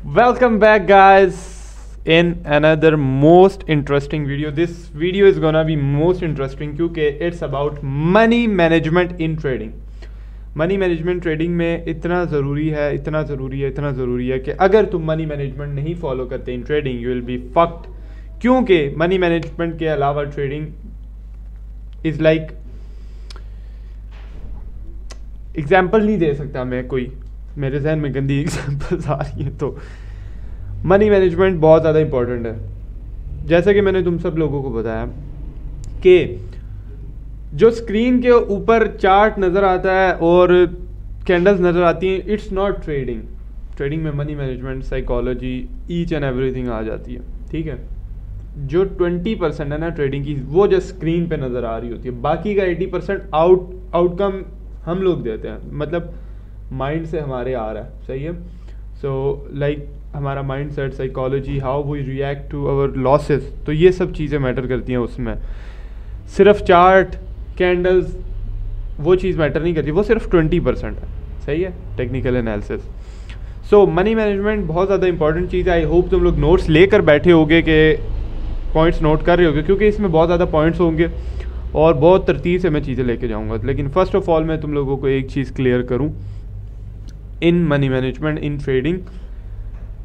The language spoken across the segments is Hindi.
Welcome back, guys, in another most interesting video. This video is gonna be most interesting क्योंकि it's about money management in trading. Money management trading में इतना ज़रूरी है, इतना ज़रूरी है, इतना ज़रूरी है कि अगर तुम मनी मैनेजमेंट नहीं फॉलो करते in trading you will be fucked, क्योंकि मनी मैनेजमेंट के अलावा ट्रेडिंग इज़ लाइक एग्जाम्पल नहीं दे सकता मैं कोई, मेरे जहन में गंदी एग्जाम्पल्स आ रही हैं। तो मनी मैनेजमेंट बहुत ज़्यादा इंपॉर्टेंट है। जैसे कि मैंने तुम सब लोगों को बताया कि जो स्क्रीन के ऊपर चार्ट नज़र आता है और कैंडल्स नज़र आती हैं, इट्स नॉट ट्रेडिंग। ट्रेडिंग में money management, psychology, each and everything आ जाती है। ठीक है, जो 20% है ना ट्रेडिंग की, वो जो स्क्रीन पे नज़र आ रही होती है, बाकी का 80% आउटकम हम लोग देते हैं, मतलब माइंड से हमारे आ रहा है। सही है। सो लाइक हमारा mind set, psychology, how we react to our losses, तो ये सब चीज़ें मैटर करती हैं उसमें। सिर्फ चार्ट, कैंडल्स, वो चीज़ मैटर नहीं करती, वो सिर्फ 20% है। सही है, टेक्निकल एनालिसिस। सो मनी मैनेजमेंट बहुत ज़्यादा इंपॉर्टेंट चीज़ है। आई होप तुम लोग नोट्स लेकर बैठे होगे, कि पॉइंट्स नोट कर रहे होगे, क्योंकि इसमें बहुत ज़्यादा पॉइंट्स होंगे और बहुत तरतीब से मैं चीज़ें लेके जाऊँगा। लेकिन फ़र्स्ट ऑफ ऑल मैं तुम लोगों को एक चीज़ क्लियर करूँ, in money management, in trading,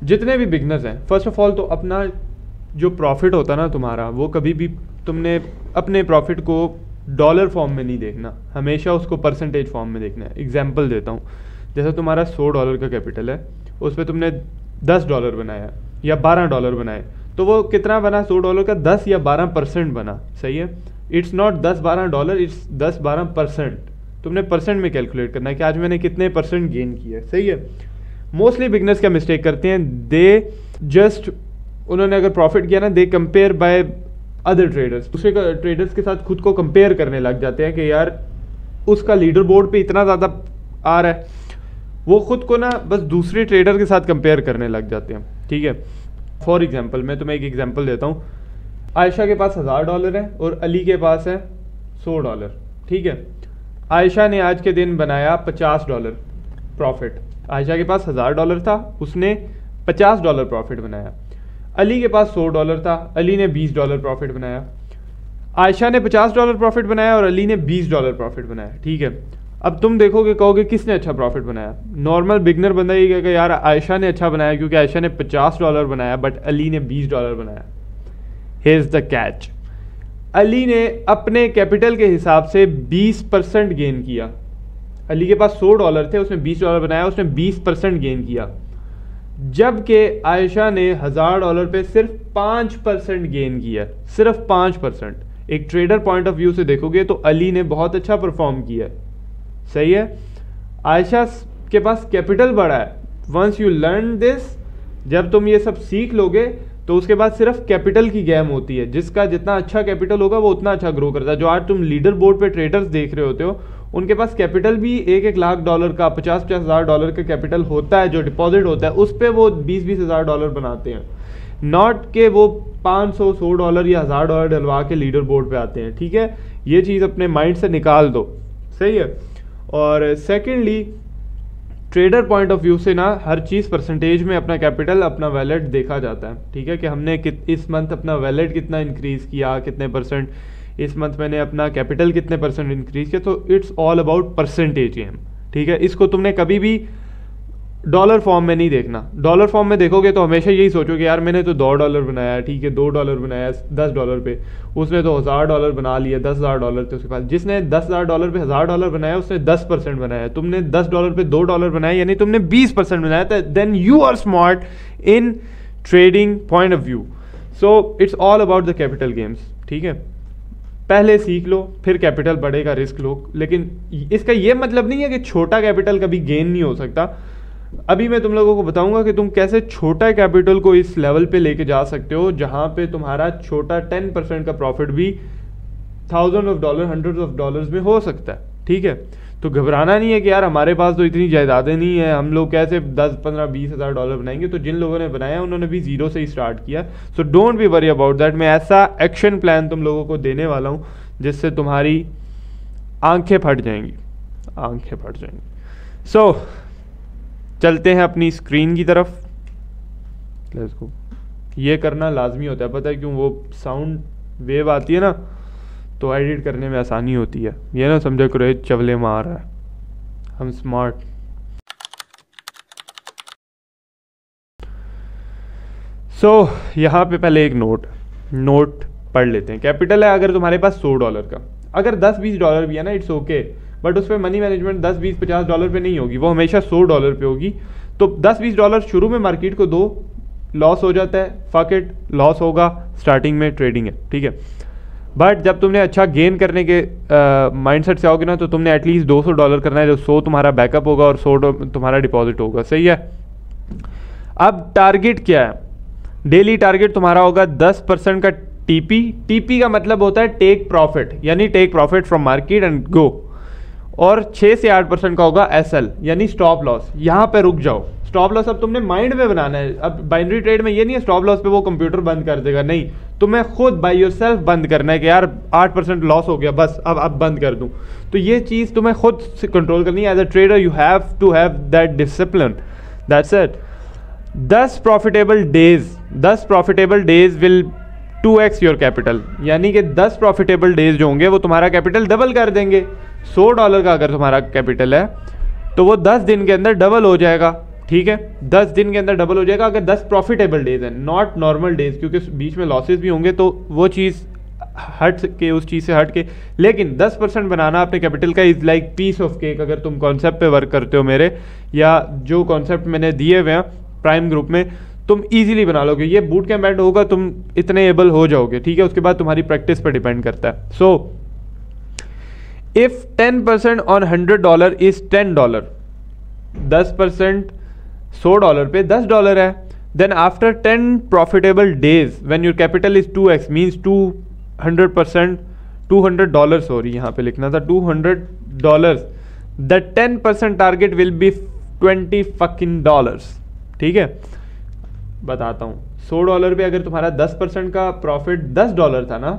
जितने भी बिगनर्स हैं, फर्स्ट ऑफ ऑल तो अपना जो प्रॉफिट होता है ना तुम्हारा, वो कभी भी तुमने अपने प्रॉफिट को डॉलर फॉर्म में नहीं देखना, हमेशा उसको परसेंटेज फॉर्म में देखना है। एग्जांपल देता हूँ, जैसे तुम्हारा $100 का कैपिटल है, उस पर तुमने $10 बनाया या $12 बनाए, तो वो कितना बना? $100 का 10 या 12% बना। सही है। It's not $10-12, it's 10-12%। तुमने परसेंट में कैलकुलेट करना है कि आज मैंने कितने परसेंट गेन किया। सही है। मोस्टली बिगनर्स क्या मिस्टेक करते हैं, दे जस्ट, उन्होंने अगर प्रॉफिट किया ना, दे कंपेयर बाय अदर ट्रेडर्स, दूसरे ट्रेडर्स के साथ खुद को कंपेयर करने लग जाते हैं कि यार उसका लीडर बोर्ड पे इतना ज़्यादा आ रहा है, वो खुद को ना बस दूसरे ट्रेडर के साथ कंपेयर करने लग जाते हैं। ठीक है। फॉर एग्जाम्पल मैं तुम्हें एक एग्जाम्पल देता हूँ। आयशा के पास $1000 है और अली के पास है $100। ठीक है। आयशा ने आज के दिन बनाया $50 प्रॉफिट। आयशा के पास $1000 था, उसने $50 प्रॉफिट बनाया। अली के पास $100 था, अली ने $20 प्रॉफिट बनाया। आयशा ने $50 प्रॉफिट बनाया और अली ने $20 प्रॉफिट बनाया। ठीक है। अब तुम देखोगे, कहोगे किसने अच्छा प्रॉफिट बनाया? नॉर्मल बिगनर बंदा ये कहेगा यार आयशा ने अच्छा बनाया, क्योंकि आयशा ने $50 बनाया बट अली ने $20 बनाया। Here is the catch, Ali ने अपने कैपिटल के हिसाब से 20% गेन किया। अली के पास $100 थे, उसने $20 बनाया, उसने 20% गेन किया, जबकि आयशा ने $1000 पे सिर्फ 5% गेन किया। सिर्फ 5%। एक ट्रेडर पॉइंट ऑफ व्यू से देखोगे तो अली ने बहुत अच्छा परफॉर्म किया। सही है। आयशा के पास कैपिटल बड़ा है। वंस यू लर्न दिस, जब तुम ये सब सीख लोगे तो उसके बाद सिर्फ कैपिटल की गेम होती है। जिसका जितना अच्छा कैपिटल होगा वो उतना अच्छा ग्रो करता है। जो आज तुम लीडर बोर्ड पे ट्रेडर्स देख रहे होते हो, उनके पास कैपिटल भी $1-1 लाख का, $50-50 हज़ार डॉलर का कैपिटल होता है, जो डिपॉजिट होता है उस पर वो $20-20 हज़ार डॉलर बनाते हैं। नॉट के वो $500-100 या $1000 डलवा के लीडर बोर्ड पे आते हैं। ठीक है, ये चीज़ अपने माइंड से निकाल दो। सही है। और secondly, trader point of view से ना हर चीज़ परसेंटेज में अपना कैपिटल, अपना वैलेट देखा जाता है। ठीक है, कि हमने इस मंथ अपना वैलेट कितना इंक्रीज़ किया, कितने परसेंट, इस मंथ मैंने अपना कैपिटल कितने परसेंट इंक्रीज किया। तो it's all about percentage game. ठीक है, इसको तुमने कभी भी डॉलर फॉर्म में नहीं देखना। डॉलर फॉर्म में देखोगे तो हमेशा यही सोचोगे यार मैंने तो $2 बनाया, ठीक है, $2 बनाया $10 पे, उसने तो $1000 बना लिया, $10,000 थे उसके पास। जिसने $10,000 पे $1000 बनाया उसने 10% बनाया। तुमने $10 पे $2 बनाया, यानी तुमने 20% बनाया था। Then you are smart in trading point of view. So it's all about the capital games. ठीक है, पहले सीख लो, फिर कैपिटल बढ़ेगा, रिस्क लो। लेकिन इसका ये मतलब नहीं है कि छोटा कैपिटल कभी गेन नहीं हो सकता। अभी मैं तुम लोगों को बताऊंगा कि तुम कैसे छोटा कैपिटल को इस लेवल पे लेके जा सकते हो, जहां पे तुम्हारा छोटा 10% का प्रॉफिट भी $1000s of dollars, $100s of dollars में हो सकता है। ठीक है, तो घबराना नहीं है कि यार हमारे पास तो इतनी जायदादें नहीं है, हम लोग कैसे 10, 15, 20 हज़ार डॉलर बनाएंगे। तो जिन लोगों ने बनाया उन्होंने भी जीरो से ही स्टार्ट किया। So don't be worry about that. मैं ऐसा एक्शन प्लान तुम लोगों को देने वाला हूँ जिससे तुम्हारी आंखें फट जाएंगी, आंखें फट जाएंगी। सो चलते हैं अपनी स्क्रीन की तरफ। Let's go. ये करना लाजमी होता है, पता है क्यों? वो साउंड वेव आती है ना तो एडिट करने में आसानी होती है। ये ना समझो करो चवले मार रहा है, हम स्मार्ट। सो यहाँ पे पहले एक नोट पढ़ लेते हैं। कैपिटल है अगर तुम्हारे पास $100 का, अगर $10-20 भी है ना इट्स ओके, बट उस पर मनी मैनेजमेंट $10-20-$50 पे नहीं होगी, वो हमेशा $100 पे होगी। तो $10-20 शुरू में मार्केट को दो, लॉस हो जाता है, फक इट, लॉस होगा, स्टार्टिंग में ट्रेडिंग है, ठीक है। बट जब तुमने अच्छा गेन करने के माइंडसेट से आओगे ना तो तुमने एटलीस्ट $200 करना है, जो 100 तुम्हारा बैकअप होगा और 100 तुम्हारा डिपॉजिट होगा, सही है। अब टारगेट क्या है? डेली टारगेट तुम्हारा होगा 10% का टीपी का मतलब होता है टेक प्रॉफिट, यानी take profit from market and go. और 6 से 8% का होगा एसएल, यानी स्टॉप लॉस। यहाँ पे रुक जाओ। स्टॉप लॉस अब तुमने माइंड में बनाना है। अब बाइनरी ट्रेड में ये नहीं है स्टॉप लॉस पे वो कंप्यूटर बंद कर देगा, नहीं, तुम्हें खुद बाय योरसेल्फ बंद करना है कि यार 8% लॉस हो गया, बस अब बंद कर दूं। तो ये चीज़ तुम्हें खुद से कंट्रोल करनी है। As a trader you have to have that discipline, that's it. 10 profitable days will 2x your capital, यानी कि 10 प्रॉफिटेबल डेज जो होंगे वो तुम्हारा कैपिटल डबल कर देंगे। $100 का अगर तुम्हारा कैपिटल है तो वो 10 दिन के अंदर डबल हो जाएगा, ठीक है। 10 दिन के अंदर डबल हो जाएगा अगर 10 प्रॉफिटेबल डेज है, नॉट नॉर्मल डेज, क्योंकि बीच में लॉसेस भी होंगे तो वो चीज़ हट के, उस चीज़ से हट के। लेकिन 10% बनाना अपने कैपिटल का is like piece of cake. अगर तुम कॉन्सेप्ट पे वर्क करते हो मेरे, या जो कॉन्सेप्ट मैंने दिए हुए हैं प्राइम ग्रुप में, तुम इजीली बना लोगे। ये बूट कैंप एंड होगा, तुम इतने एबल हो जाओगे, ठीक है। उसके बाद तुम्हारी प्रैक्टिस पर डिपेंड करता है। सो इफ 10% ऑन $100 इज $10, 10% $100 पे $10 है, then after 10 profitable days when your capital is 2x means 200%, $200 sorry यहाँ पे लिखना था $200, द 10% टारगेट विल बी $20, ठीक है। बताता हूँ, $100 पे अगर तुम्हारा 10% का प्रॉफिट $10 था ना,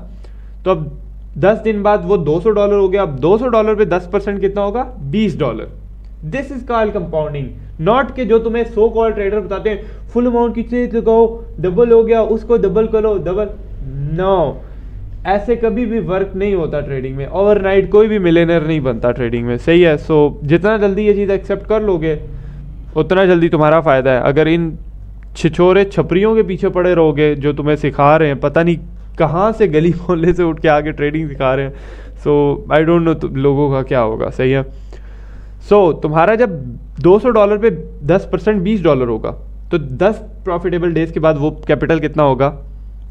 तो अब 10 दिन बाद वो $200 हो गया। अब $200 पे 10% कितना होगा? $20। This is called compounding, not के जो तुम्हें सो कॉल्ड ट्रेडर बताते हैं फुल अमाउंट की चीज लगाओ, डबल हो गया, उसको डबल करो, डबल। नो, ऐसे कभी भी वर्क नहीं होता ट्रेडिंग में। ओवरनाइट कोई भी मिलियनर नहीं बनता ट्रेडिंग में, सही है। सो जितना जल्दी ये चीज़ एक्सेप्ट कर लोगे उतना जल्दी तुम्हारा फ़ायदा है। अगर इन छिछोरे छपरियों के पीछे पड़े रहोगे जो तुम्हें सिखा रहे हैं, पता नहीं कहाँ से गली मोहल्ले से उठ के आके ट्रेडिंग सिखा रहे हैं, सो आई डोंट नो लोगों का क्या होगा, सही है। सो तुम्हारा जब $200 पे 10% $20 होगा तो 10 प्रॉफिटेबल डेज के बाद वो कैपिटल कितना होगा?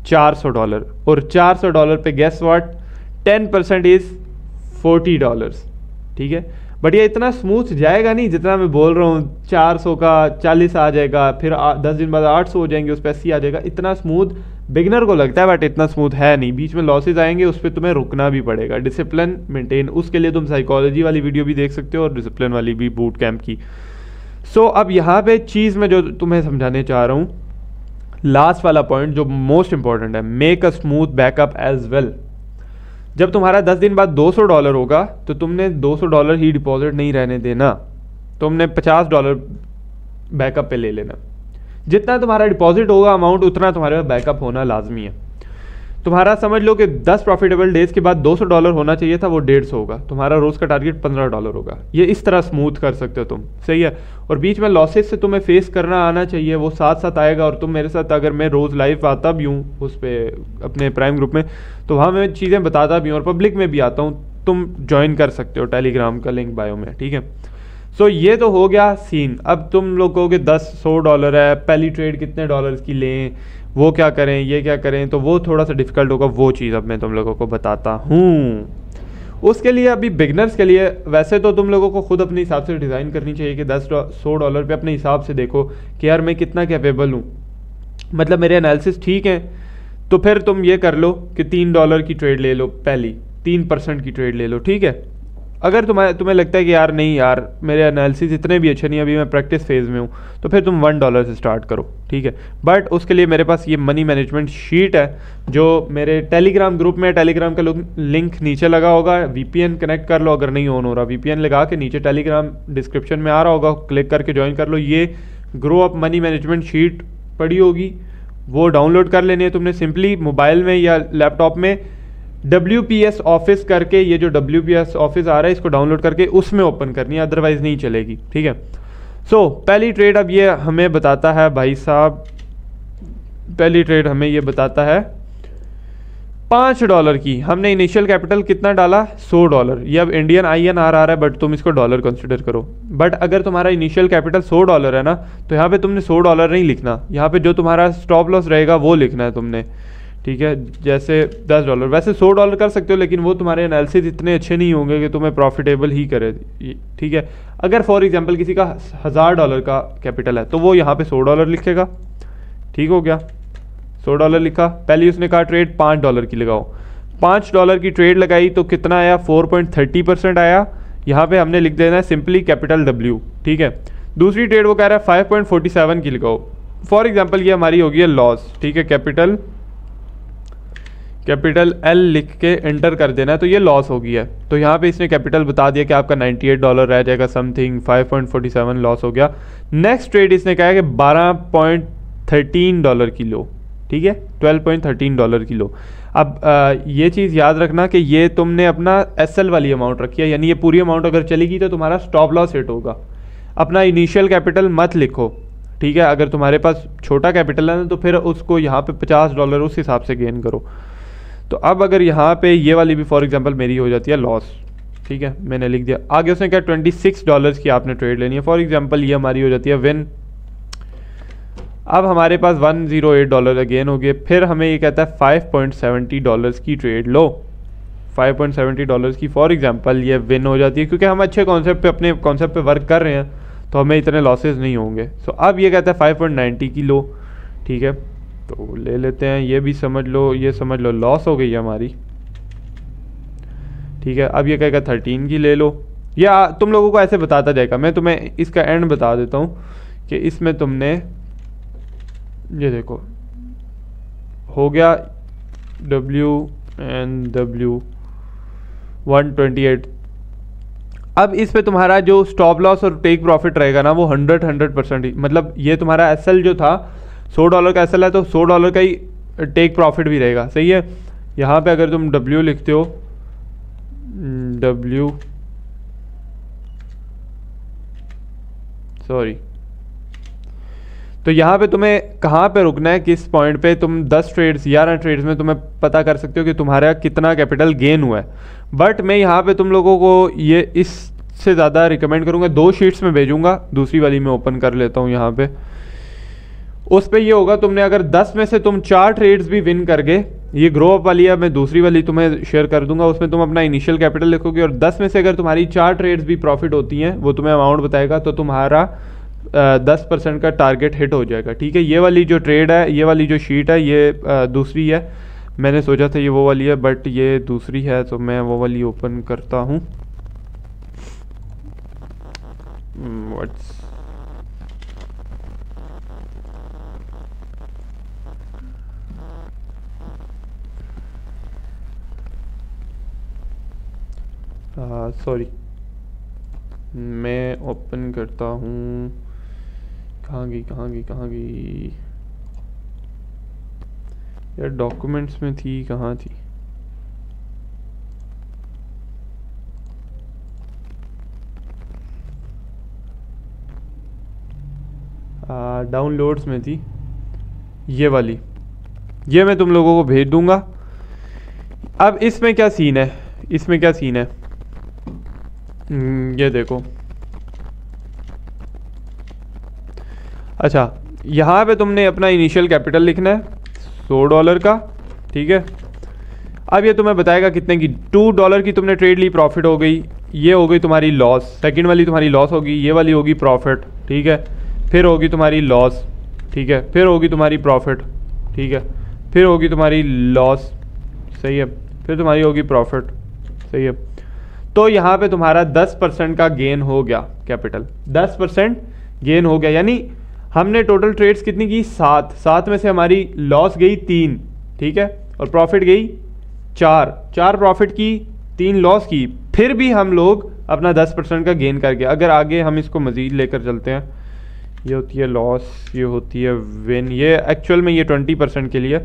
$400। और $400 पे गेस व्हाट, 10% इज $40, ठीक है। बट ये इतना स्मूथ जाएगा नहीं जितना मैं बोल रहा हूँ। 400 का 40 आ जाएगा, फिर 10 दिन बाद 800 हो जाएंगे, उस पर 80 आ जाएगा। इतना स्मूथ बिगनर को लगता है बट इतना स्मूथ है नहीं। बीच में लॉसेज आएंगे, उस पर तुम्हें रुकना भी पड़ेगा। डिसिप्लिन मेंटेन, उसके लिए तुम साइकोलॉजी वाली वीडियो भी देख सकते हो और डिसिप्लिन वाली भी, बूट कैंप की। सो अब यहाँ पे चीज़ मैं जो तुम्हें समझाने चाह रहा हूँ, लास्ट वाला पॉइंट जो मोस्ट इंपॉर्टेंट है, make a smooth backup as well. जब तुम्हारा 10 दिन बाद $200 होगा तो तुमने $200 ही डिपॉजिट नहीं रहने देना, तुमने $50 बैकअप पे ले लेना। जितना तुम्हारा डिपॉजिट होगा अमाउंट, उतना तुम्हारे बैकअप होना लाजमी है। तुम्हारा समझ लो कि 10 प्रॉफिटेबल डेज के बाद $200 होना चाहिए था, वो 150 होगा। तुम्हारा रोज़ का टारगेट $15 होगा। ये इस तरह स्मूथ कर सकते हो तुम, सही है। और बीच में लॉसेस से तुम्हें फेस करना आना चाहिए, वो साथ साथ आएगा। और तुम मेरे साथ, अगर मैं रोज़ लाइव आता भी हूँ उस पर अपने प्राइम ग्रुप में, तो वहाँ मैं चीज़ें बताता भी हूँ और पब्लिक में भी आता हूँ। तुम ज्वाइन कर सकते हो, टेलीग्राम का लिंक बायो में, ठीक है। सो ये तो हो गया सीन। अब तुम लोग कहोगे $100 है, पहली ट्रेड कितने डॉलर्स की लें, वो क्या करें, ये क्या करें, तो वो थोड़ा सा डिफिकल्ट होगा। वो चीज़ अब मैं तुम लोगों को बताता हूँ। उसके लिए अभी बिगनर्स के लिए वैसे तो तुम लोगों को खुद अपने हिसाब से डिज़ाइन करनी चाहिए कि $100 पे अपने हिसाब से देखो कि यार मैं कितना कैपेबल हूँ, मतलब मेरे एनालिसिस ठीक है। तो फिर तुम ये कर लो कि $3 की ट्रेड ले लो, पहली 3% की ट्रेड ले लो, ठीक है। अगर तुम्हें लगता है कि यार नहीं यार मेरे एनालिसिस इतने भी अच्छे नहीं, अभी मैं प्रैक्टिस फेज़ में हूँ, तो फिर तुम $1 से स्टार्ट करो, ठीक है। बट उसके लिए मेरे पास ये मनी मैनेजमेंट शीट है जो मेरे टेलीग्राम ग्रुप में, टेलीग्राम का लिंक नीचे लगा होगा। VPN कनेक्ट कर लो, अगर नहीं ऑन हो रहा VPN लगा के नीचे टेलीग्राम डिस्क्रिप्शन में आ रहा होगा, क्लिक करके ज्वाइन कर लो। ये grow up money management sheet पड़ी होगी, वो डाउनलोड कर लेनी है तुमने। सिंपली मोबाइल में या लैपटॉप में WPS ऑफिस करके, ये जो WPS ऑफिस आ रहा है इसको डाउनलोड करके उसमें ओपन करनी है, अदरवाइज नहीं चलेगी, ठीक है। सो पहली ट्रेड अब ये हमें बताता है भाई साहब, पहली ट्रेड हमें ये बताता है $5 की। हमने इनिशियल कैपिटल कितना डाला, $100। ये अब इंडियन INR आ रहा है बट तुम इसको डॉलर कंसिडर करो। बट अगर तुम्हारा इनिशियल कैपिटल $100 है ना, तो यहाँ पे तुमने $100 नहीं लिखना, यहाँ पे जो तुम्हारा स्टॉप लॉस रहेगा वो लिखना है तुमने, ठीक है। जैसे $10, वैसे $100 कर सकते हो, लेकिन वो तुम्हारे एनालिसिस इतने अच्छे नहीं होंगे कि तुम्हें प्रॉफिटेबल ही करे, ठीक है। अगर फॉर एग्जांपल किसी का $1000 का कैपिटल है तो वो यहाँ पे $100 लिखेगा, ठीक हो गया। $100 लिखा, पहले उसने कहा ट्रेड $5 की लगाओ, $5 की ट्रेड लगाई तो कितना आया, 4.30% आया। यहाँ पे हमने लिख देना है सिंपली कैपिटल W, ठीक है। दूसरी ट्रेड वो कह रहा है 5.47 की लगाओ, फॉर एग्जांपल ये हमारी होगी है लॉस, ठीक है। कैपिटल L लिख के एंटर कर देना है, तो ये लॉस हो गया है। तो यहाँ पे इसने कैपिटल बता दिया कि आपका $98 रह जाएगा समथिंग, 5.47 लॉस हो गया। नेक्स्ट ट्रेड इसने कहा कि $12.13 की लो, ठीक है, $12.13 की लो। अब ये चीज़ याद रखना कि ये तुमने अपना SL वाली अमाउंट रखी है, यानी ये पूरी अमाउंट अगर चलेगी तो तुम्हारा स्टॉप लॉस हिट होगा। अपना इनिशियल कैपिटल मत लिखो, ठीक है। अगर तुम्हारे पास छोटा कैपिटल है ना तो फिर उसको यहाँ पे $50 उस हिसाब से गेन करो। तो अब अगर यहाँ पे ये वाली भी फॉर एग्जांपल मेरी हो जाती है लॉस, ठीक है, मैंने लिख दिया। आगे उसने क्या $26 की आपने ट्रेड लेनी है, फॉर एग्जांपल ये हमारी हो जाती है विन। अब हमारे पास $108 अगेन हो गए। फिर हमें ये कहता है $5.70 की ट्रेड लो, $5.70 की फॉर एग्जांपल ये विन हो जाती है, क्योंकि हम अच्छे कॉन्सेप्ट पे, अपने कॉन्सेप्ट पे वर्क कर रहे हैं तो हमें इतने लॉसेस नहीं होंगे। सो अब ये कहता है 5.90 की लो, ठीक है, तो ले लेते हैं। ये भी समझ लो, ये समझ लो लॉस हो गई है हमारी, ठीक है। अब ये कहेगा 13 की ले लो, या तुम लोगों को ऐसे बताता जाएगा। मैं तुम्हें इसका एंड बता देता हूँ कि इसमें तुमने ये देखो हो गया W 128। अब इस पे तुम्हारा जो स्टॉप लॉस और टेक प्रॉफिट रहेगा ना वो 100% ही, मतलब ये तुम्हारा SL जो था $100 का SL है तो $100 का ही टेक प्रॉफिट भी रहेगा, सही है। यहाँ पे अगर तुम W लिखते हो, W सॉरी, तो यहाँ पे तुम्हें कहाँ पे रुकना है, किस पॉइंट पे तुम 10 ट्रेड्स 11 ट्रेड्स में तुम्हें पता कर सकते हो कि तुम्हारा कितना कैपिटल गेन हुआ है। बट मैं यहाँ पे तुम लोगों को ये इससे ज़्यादा रिकमेंड करूँगा, 2 शीट्स में भेजूँगा, दूसरी वाली मैं ओपन कर लेता हूँ यहाँ पे। उस पे ये होगा, तुमने अगर 10 में से तुम 4 ट्रेड्स भी विन कर गए, ये ग्रो अप वाली है, मैं दूसरी वाली तुम्हें शेयर कर दूंगा, उसमें तुम अपना इनिशियल कैपिटल लिखोगे और 10 में से अगर तुम्हारी 4 ट्रेड्स भी प्रॉफिट होती हैं, वो तुम्हें अमाउंट बताएगा, तो तुम्हारा 10% का टारगेट हिट हो जाएगा, ठीक है। ये वाली जो ट्रेड है, ये वाली जो शीट है, ये दूसरी है। मैंने सोचा था ये वो वाली है बट ये दूसरी है, तो मैं वो वाली ओपन करता हूँ। सॉरी, मैं ओपन करता हूँ, कहाँ गई यार, डॉक्यूमेंट्स में थी, कहाँ थी, डाउनलोड्स में थी ये वाली, ये मैं तुम लोगों को भेज दूंगा। अब इसमें क्या सीन है, ये देखो, अच्छा यहाँ पे तुमने अपना इनिशियल कैपिटल लिखना है $100 का, ठीक है। अब ये तुम्हें बताएगा कितने की, $2 की तुमने ट्रेड ली, प्रॉफिट हो गई, ये हो गई तुम्हारी लॉस, सेकंड वाली तुम्हारी लॉस होगी, ये वाली होगी प्रॉफिट, ठीक है। फिर होगी तुम्हारी लॉस, ठीक है, फिर होगी तुम्हारी प्रॉफिट, ठीक है, फिर होगी तुम्हारी लॉस, सही है, फिर तुम्हारी होगी प्रॉफिट, सही है। तो यहाँ पे तुम्हारा 10% का गेन हो गया, कैपिटल 10% गेन हो गया, यानी हमने टोटल ट्रेड्स कितनी की, 7 में से हमारी लॉस गई 3, ठीक है, और प्रॉफिट गई 4 प्रॉफिट की, 3 लॉस की, फिर भी हम लोग अपना 10% का गेन कर गए। अगर आगे हम इसको मज़ीद लेकर चलते हैं, ये होती है लॉस, ये होती है विन। ये एक्चुअल में ये 20% के लिए,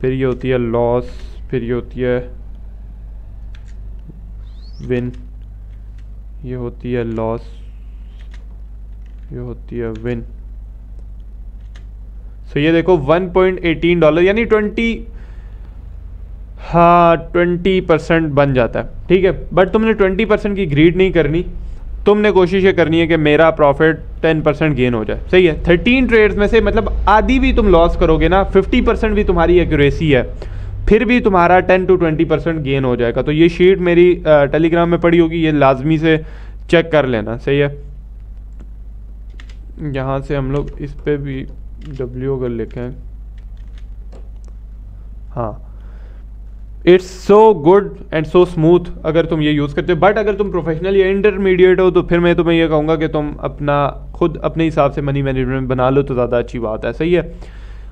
फिर ये होती है लॉस, फिर ये होती है विन, ये होती है लॉस, ये होती है विन। सो ये देखो $1.18 यानी 20% बन जाता है, ठीक है। बट तुमने 20% की ग्रीड नहीं करनी, तुमने कोशिश ये करनी है कि मेरा प्रॉफिट 10% गेन हो जाए, सही है। 13 ट्रेड्स में से मतलब आधी भी तुम लॉस करोगे ना, 50% भी तुम्हारी एक्यूरेसी है, फिर भी तुम्हारा 10 to 20% गेन हो जाएगा। तो ये शीट मेरी टेलीग्राम में पड़ी होगी, ये लाजमी से चेक कर लेना, सही है। यहाँ से हम लोग इस पे भी W अगर लिखें, हाँ, it's so good and so smooth अगर तुम ये यूज़ करते हो। बट अगर तुम प्रोफेशनल या इंटरमीडिएट हो तो फिर मैं तुम्हें ये कहूँगा कि तुम अपना खुद अपने हिसाब से मनी मैनेजमेंट बना लो तो ज़्यादा अच्छी बात है, सही है।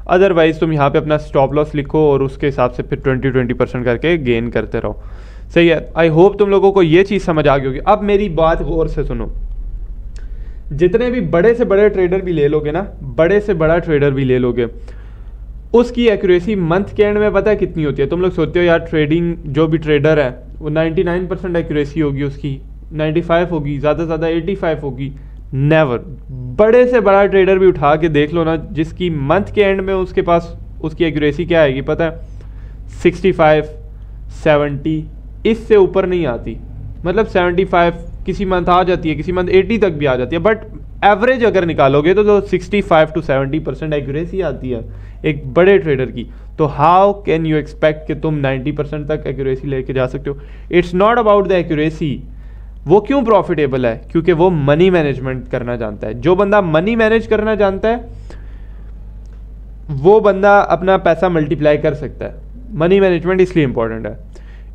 अदरवाइज़ तुम यहाँ पे अपना स्टॉप लॉस लिखो और उसके हिसाब से फिर 20% करके गेन करते रहो, सही है। आई होप तुम लोगों को ये चीज़ समझ आ गई होगी। अब मेरी बात गौर से सुनो, जितने भी बड़े से बड़े ट्रेडर भी ले लोगे ना, बड़े से बड़ा ट्रेडर भी ले लोगे, उसकी एक्यूरेसी मंथ के एंड में पता है कितनी होती है? तुम लोग सोचते हो यार ट्रेडिंग जो भी ट्रेडर है वो 99% एक्यूरेसी होगी उसकी, 95 होगी, ज़्यादा से ज़्यादा 85 होगी। नेवर। बड़े से बड़ा ट्रेडर भी उठा के देख लो ना, जिसकी मंथ के एंड में उसके पास उसकी एक्यूरेसी क्या आएगी पता है? 65, 70, इससे ऊपर नहीं आती। मतलब 75 किसी मंथ आ जाती है, किसी मंथ 80 तक भी आ जाती है, बट एवरेज अगर निकालोगे तो 65 to 70% एक्यूरेसी आती है एक बड़े ट्रेडर की। तो हाउ कैन यू एक्सपेक्ट कि तुम 90% तक एक्यूरेसी लेके जा सकते हो? It's not about the accuracy. वो क्यों प्रॉफिटेबल है? क्योंकि वो मनी मैनेजमेंट करना जानता है। जो बंदा मनी मैनेज करना जानता है वो बंदा अपना पैसा मल्टीप्लाई कर सकता है। मनी मैनेजमेंट इसलिए इंपॉर्टेंट है।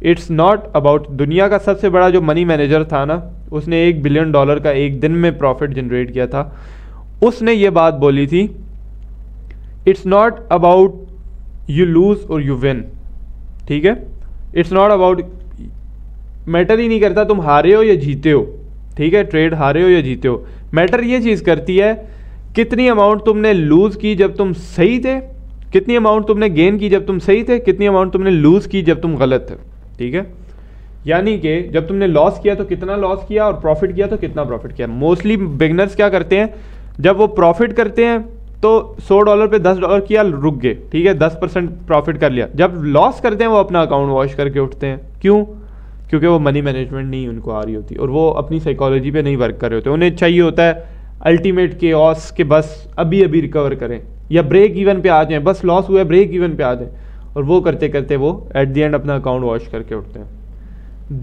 इट्स नॉट अबाउट, दुनिया का सबसे बड़ा जो मनी मैनेजर था ना, उसने $1 बिलियन का एक दिन में प्रॉफिट जनरेट किया था। उसने ये बात बोली थी, it's not about you lose और यू विन, ठीक है। इट्स नॉट अबाउट, मैटर ही नहीं करता तुम हारे हो या जीते हो, ठीक है, ट्रेड हारे हो या जीते हो। मैटर ये चीज़ करती है कितनी अमाउंट तुमने लूज की जब तुम सही थे, कितनी अमाउंट तुमने गेन की जब तुम सही थे, कितनी अमाउंट तुमने लूज की जब तुम गलत थे, ठीक है। यानी कि जब तुमने लॉस किया तो कितना लॉस किया और प्रॉफिट किया तो कितना प्रॉफिट किया। मोस्टली बिगनर्स क्या करते हैं, जब वो प्रॉफिट करते हैं तो $100 पे $10 किया, रुक गए, ठीक है, 10% प्रॉफिट कर लिया। जब लॉस करते हैं वो अपना अकाउंट वॉश करके उठते हैं। क्यों? क्योंकि वो मनी मैनेजमेंट नहीं उनको आ रही होती और वो अपनी साइकोलॉजी पे नहीं वर्क कर रहे होते। उन्हें चाहिए होता है अल्टीमेट केओस के बस अभी अभी रिकवर करें या ब्रेक इवन पे आ जाएं, बस लॉस हुआ है ब्रेक इवन पे आ जाएं, और वो करते करते वो एट द एंड अपना अकाउंट वॉश करके उठते हैं।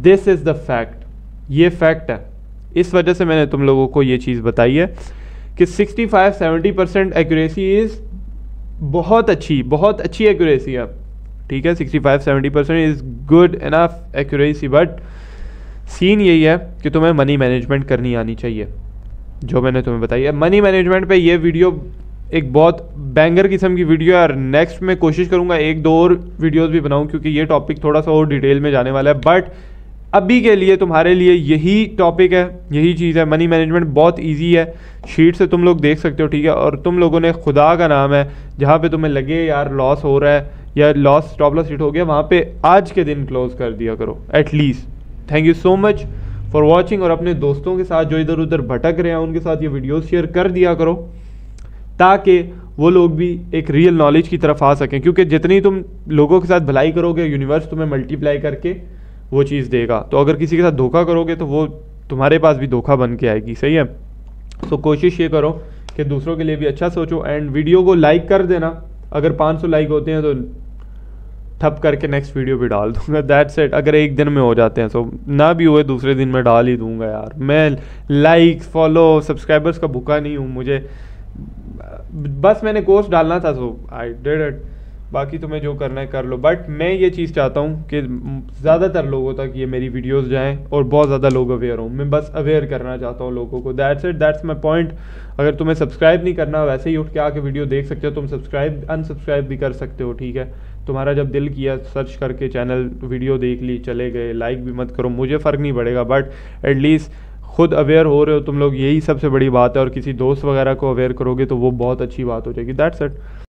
दिस इज़ द फैक्ट, ये फैक्ट है। इस वजह से मैंने तुम लोगों को ये चीज़ बताई है कि 65-70% एक्यूरेसी इज़ बहुत अच्छी एक्यूरेसी है, ठीक है। 65-70% is good enough accuracy. But scene यही है कि तुम्हें मनी मैनेजमेंट करनी आनी चाहिए, जो मैंने तुम्हें बताई है। मनी मैनेजमेंट पे ये वीडियो एक बहुत बैंगर किस्म की वीडियो है, और नेक्स्ट में कोशिश करूँगा 1-2 और वीडियोस भी बनाऊँ, क्योंकि ये टॉपिक थोड़ा सा और डिटेल में जाने वाला है। बट अभी के लिए तुम्हारे लिए यही टॉपिक है, यही चीज़ है। मनी मैनेजमेंट बहुत ईजी है, शीट से तुम लोग देख सकते हो, ठीक है। और तुम लोगों ने खुदा का नाम है, जहाँ पे तुम्हें लगे यार लॉस हो रहा है या लॉस स्टॉप लॉस हिट हो गया, वहाँ पे आज के दिन क्लोज कर दिया करो at least. Thank you so much for watching. और अपने दोस्तों के साथ जो इधर उधर भटक रहे हैं उनके साथ ये वीडियोस शेयर कर दिया करो, ताकि वो लोग भी एक रियल नॉलेज की तरफ आ सकें। क्योंकि जितनी तुम लोगों के साथ भलाई करोगे, यूनिवर्स तुम्हें मल्टीप्लाई करके वो चीज़ देगा। तो अगर किसी के साथ धोखा करोगे तो वो तुम्हारे पास भी धोखा बन के आएगी, सही है। तो कोशिश ये करो कि दूसरों के लिए भी अच्छा सोचो, एंड वीडियो को लाइक कर देना। अगर 500 लाइक होते हैं तो ठप करके नेक्स्ट वीडियो भी डाल दूंगा, दैट्स इट। अगर एक दिन में हो जाते हैं तो ना भी हुए दूसरे दिन में डाल ही दूंगा यार। मैं लाइक फॉलो सब्सक्राइबर्स का भूखा नहीं हूँ, मुझे बस मैंने कोर्स डालना था, सो आई डिड इट। बाकी तुम्हें जो करना है कर लो। बट मैं ये चीज़ चाहता हूँ कि ज़्यादातर लोगों तक ये मेरी वीडियोस जाएं और बहुत ज़्यादा लोग अवेयर हों। मैं बस अवेयर करना चाहता हूँ लोगों को, that's it, that's my point. अगर तुम्हें सब्सक्राइब नहीं करना, वैसे ही उठ के आके वीडियो देख सकते हो। तुम सब्सक्राइब अनसब्सक्राइब भी कर सकते हो, ठीक है। तुम्हारा जब दिल किया सर्च करके चैनल वीडियो देख ली, चले गए, लाइक भी मत करो, मुझे फ़र्क नहीं पड़ेगा। बट एटलीस्ट खुद अवेयर हो रहे हो तुम लोग, यही सबसे बड़ी बात है, और किसी दोस्त वगैरह को अवेयर करोगे तो वो बहुत अच्छी बात हो जाएगी। That's it.